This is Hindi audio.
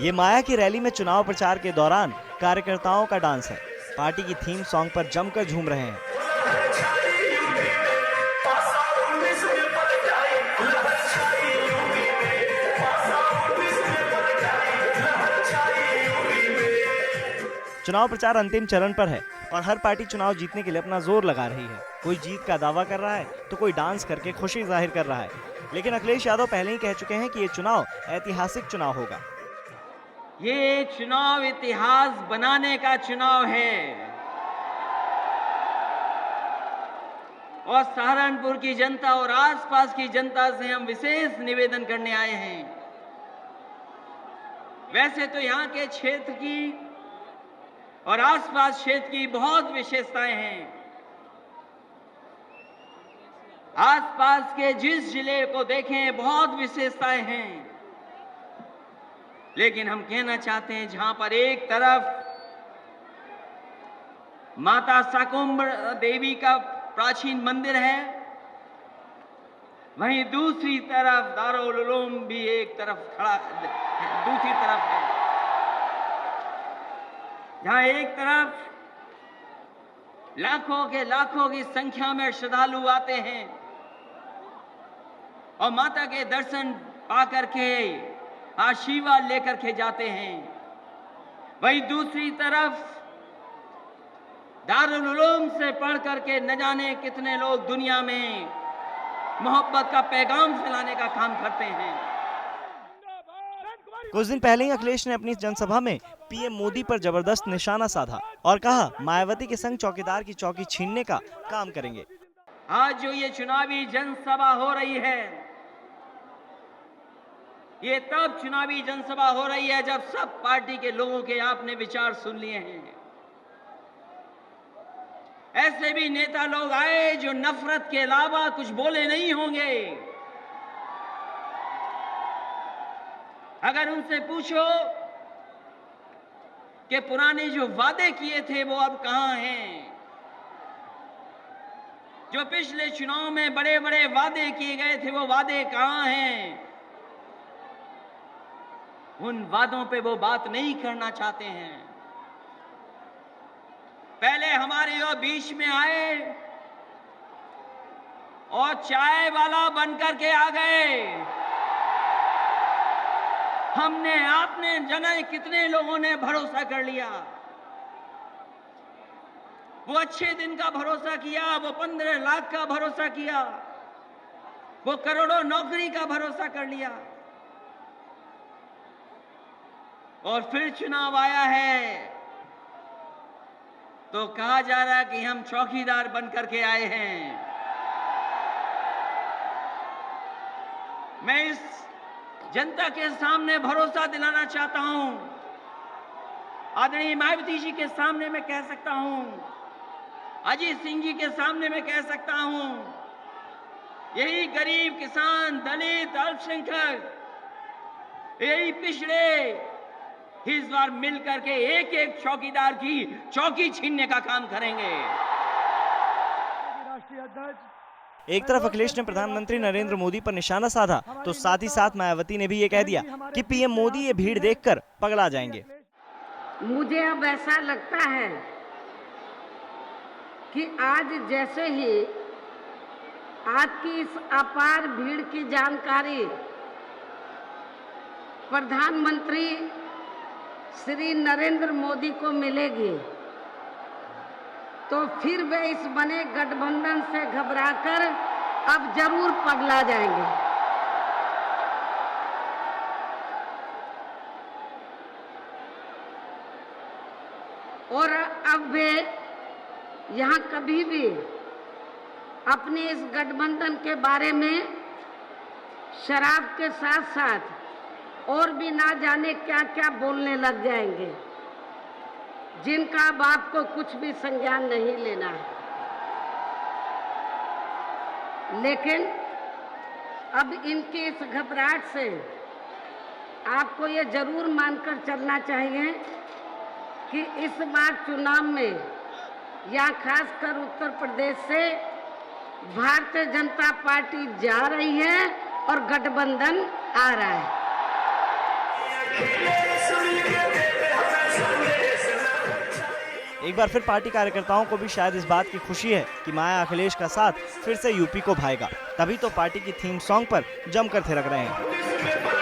ये माया की रैली में चुनाव प्रचार के दौरान कार्यकर्ताओं का डांस है। पार्टी की थीम सॉन्ग पर जमकर झूम रहे हैं। चुनाव प्रचार अंतिम चरण पर है और हर पार्टी चुनाव जीतने के लिए अपना जोर लगा रही है। कोई जीत का दावा कर रहा है तो कोई डांस करके खुशी जाहिर कर रहा है। लेकिन अखिलेश यादव पहले ही कह चुके हैं कि ये चुनाव ऐतिहासिक चुनाव होगा। ये चुनाव इतिहास बनाने का चुनाव है और सहारनपुर की जनता और आसपास की जनता से हम विशेष निवेदन करने आए हैं। वैसे तो यहाँ के क्षेत्र की और आसपास क्षेत्र की बहुत विशेषताएं हैं। आसपास के जिस जिले को देखें बहुत विशेषताएं हैं। लेकिन हम कहना चाहते हैं जहां पर एक तरफ माता शाकुंभा देवी का प्राचीन मंदिर है, वहीं दूसरी तरफ दारुल उलूम भी एक तरफ खड़ा दूसरी तरफ है। जहां एक तरफ लाखों की संख्या में श्रद्धालु आते हैं और माता के दर्शन पाकर के आशीर्वाद लेकर के जाते हैं, वहीं दूसरी तरफ दारुल उलूम से पढ़ करके न जाने कितने लोग दुनिया में मोहब्बत का पैगाम फैलाने का काम करते हैं। कुछ दिन पहले ही अखिलेश ने अपनी जनसभा में पीएम मोदी पर जबरदस्त निशाना साधा और कहा मायावती के संग चौकीदार की चौकी छीनने का काम करेंगे। आज जो ये चुनावी जनसभा हो रही है, ये तब चुनावी जनसभा हो रही है जब सब पार्टी के लोगों के आपने विचार सुन लिए हैं। ऐसे भी नेता लोग आए जो नफरत के अलावा कुछ बोले नहीं होंगे। अगर उनसे पूछो कि पुराने जो वादे किए थे वो अब कहां हैं, जो पिछले चुनाव में बड़े बड़े वादे किए गए थे वो वादे कहां हैं, उन वादों पे वो बात नहीं करना चाहते हैं। पहले हमारे और बीच में आए और चाय वाला बनकर के आ गए। हमने आपने जाने कितने लोगों ने भरोसा कर लिया। वो अच्छे दिन का भरोसा किया, वो 15 लाख का भरोसा किया, वो करोड़ों नौकरी का भरोसा कर लिया और फिर चुनाव आया है तो कहा जा रहा है कि हम चौकीदार बनकर के आए हैं। मैं इस जनता के सामने भरोसा दिलाना चाहता हूं, आदरणीय मायावती जी के सामने मैं कह सकता हूं, अजीत सिंह जी के सामने मैं कह सकता हूं, यही गरीब किसान दलित अल्पसंख्यक यही पिछड़े इस बार मिलकर के एक एक चौकीदार की चौकी छीनने का काम करेंगे। एक तरफ अखिलेश ने प्रधानमंत्री नरेंद्र मोदी पर निशाना साधा तो साथ ही साथ मायावती ने भी ये कह दिया कि पीएम मोदी ये भीड़ देखकर पगला जाएंगे। मुझे अब ऐसा लगता है कि आज जैसे ही आज की इस अपार भीड़ की जानकारी प्रधानमंत्री श्री नरेंद्र मोदी को मिलेगी तो फिर वे इस बने गठबंधन से घबराकर अब जरूर पगला जाएंगे। और अब वे यहाँ कभी भी अपने इस गठबंधन के बारे में शराब के साथ साथ और भी ना जाने क्या क्या बोलने लग जाएंगे, जिनका अब आपको कुछ भी संज्ञान नहीं लेना है। लेकिन अब इनकी इस घबराहट से आपको ये जरूर मानकर चलना चाहिए कि इस बार चुनाव में या खासकर उत्तर प्रदेश से भारतीय जनता पार्टी जा रही है और गठबंधन आ रहा है। एक बार फिर पार्टी कार्यकर्ताओं को भी शायद इस बात की खुशी है कि माया अखिलेश का साथ फिर से यूपी को भाएगा, तभी तो पार्टी की थीम सॉन्ग पर जमकर थिरक रहे हैं।